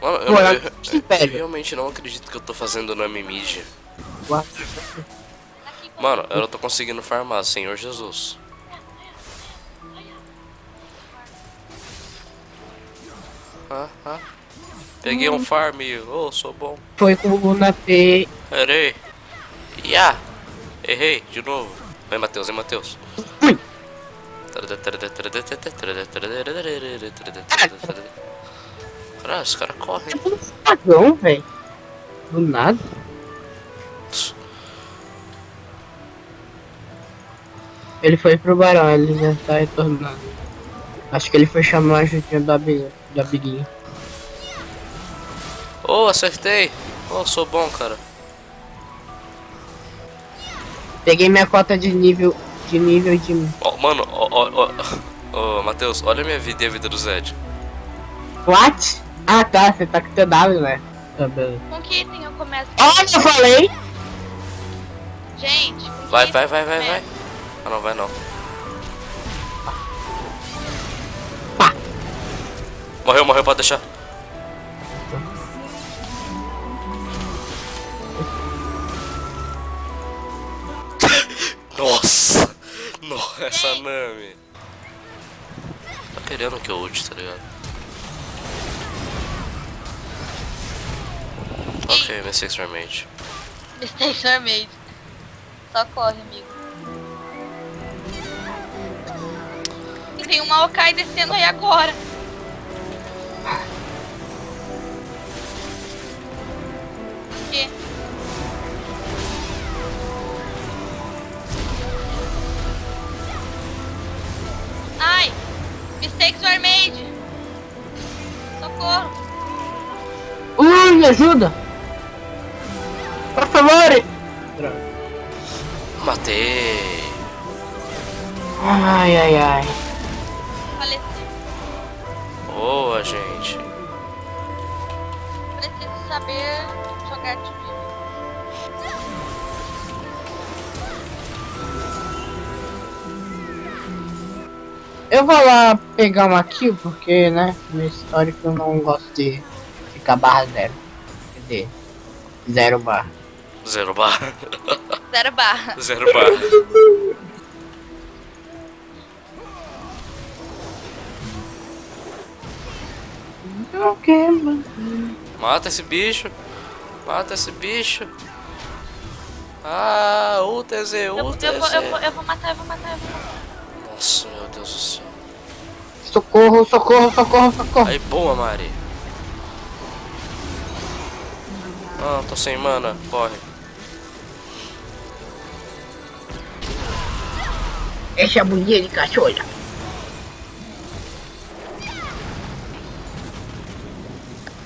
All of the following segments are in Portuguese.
Mano, eu realmente não acredito que eu tô fazendo na Mimid. Mano, eu não tô conseguindo farmar, Senhor Jesus. Peguei um farm, oh, sou bom. Foi com o Nape. Errei. Yeah. Errei, de novo. Vai, Matheus, hein, Matheus. Caralho, esse cara corre. É um dragão, velho. Do nada. Ele foi pro barão, ele já tá retornando. Acho que ele foi chamar a ajudinha do amiguinho. Oh, acertei. Oh, sou bom, cara. Peguei minha cota de nível de... Oh, mano, oh, Matheus, olha a minha vida e a vida do Zed. What? Ah tá, você tá com teu W, né? Tá bem. Com que item eu começo? Olha, eu falei! Gente, com que Vai. item eu Ah, começo? não, vai não. Pá. Morreu, pode deixar. Nossa! Nossa, essa Nami. Tá querendo que eu ult, tá ligado? Ok, mistakes were made. Mistakes were made. Só corre, amigo. E tem um Maokai descendo aí agora. O quê? Ai! Mistakes were made. Socorro. Me ajuda! Por favor! Matei! Ai. Faleci. Boa, gente. Preciso saber jogar de mim. Eu vou lá pegar uma kill, porque, né, no histórico eu não gosto de ficar barra zero. Quer dizer, 0 barra. 0 barra. 0 barra. 0 barra. Ok, mano. Mata esse bicho. Ah, UTZ. Eu vou matar. Nossa, meu Deus do céu. Socorro. Aí, boa, Mari. Ah, tô sem mana. Corre. Essa é a bundinha de cachorro.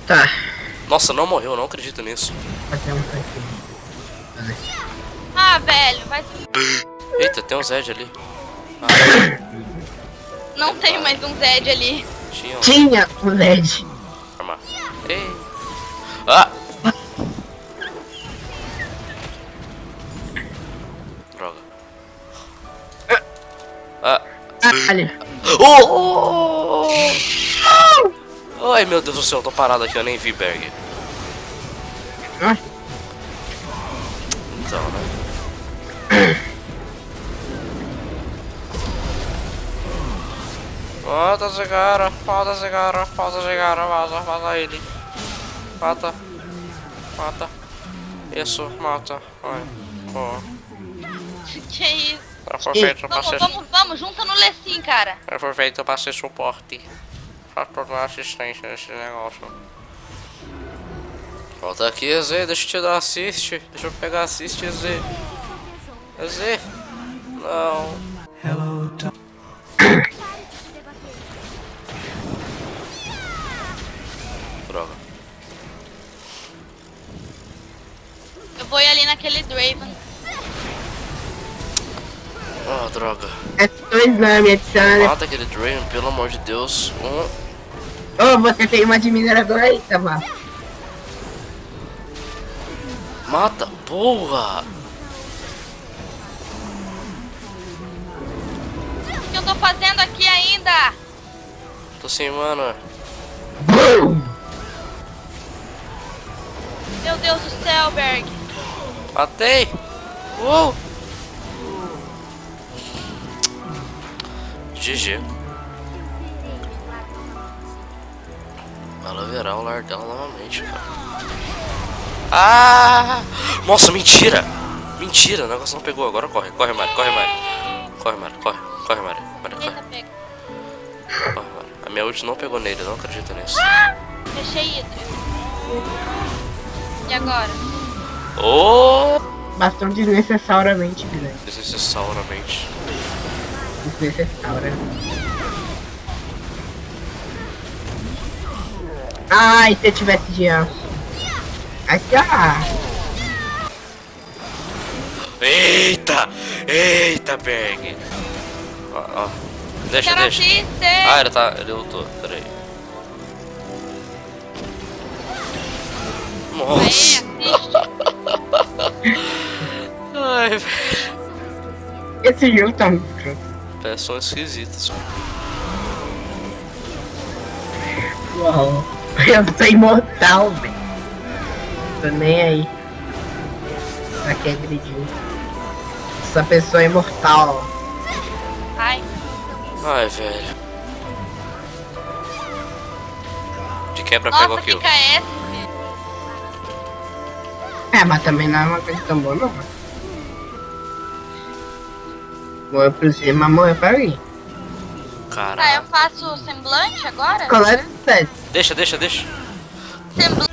Tá. Nossa, não morreu. Não acredito nisso. Fazer um tanque. Ah, velho, vai se... Eita, tem um Zed ali. Não tem mais um Zed ali. Tinha um LED. Arma. Ei. Ah! Droga. Ali. Ai, meu Deus do céu, eu tô parado aqui, eu nem vi Berg. Então, né? Mata esse cara, mata ele. Mata. Isso, mata. Ai, boa. Que isso? Foi feito pra ser... Vamos, junta no Lecim, cara. Foi feito pra ser suporte. Pra tornar assistência nesse negócio. Volta aqui, EZ, deixa eu te dar assist. Deixa eu pegar assist, EZ. EZ? Não. Droga. Eu vou ir ali naquele Draven. Oh, droga. É 2 Nami, adiciona. Mata aquele Draven, pelo amor de Deus. Você tem uma de minerador aí, tá bom? Mata, porra! O que eu tô fazendo aqui ainda? Tô sem mana. Meu Deus do céu, Berg. Matei! Uou! GG. Ela verá o lar dela novamente, cara. Ah! Nossa, mentira! Mentira, o negócio não pegou. Agora corre, corre, Mari, corre, Mari. Corre, Mari, corre, corre, Mari. Mari, corre. Eita, pega. Corre, Mari. A minha ult não pegou nele, eu não acredito nisso. Fechei Hydra. E agora? Oh! Bastante desnecessariamente grande. Desnecessariamente. Desnecessária. Ai, se eu tivesse de aço. Aqui, ó. Eita! Eita, Berg! Ó, ó. Deixa, Quero deixa. assistir. Ah, ele tá. Ele lutou, peraí. Nossa! Assiste. Ai, velho. Esse jogo tá muito escroto. Peças esquisitas. Uau. Eu sou imortal, velho. Tô nem aí. Pra que agredir. Essa pessoa é imortal. Ai, Ai, velho. De quebra pega o nossa, kill. fica essa. É, mas também não é uma coisa tão boa, não. Morreu por cima, morreu pra mim. Tá, eu Caralho. faço semblante agora? Colégio 7. Deixa, deixa, deixa. Semblante.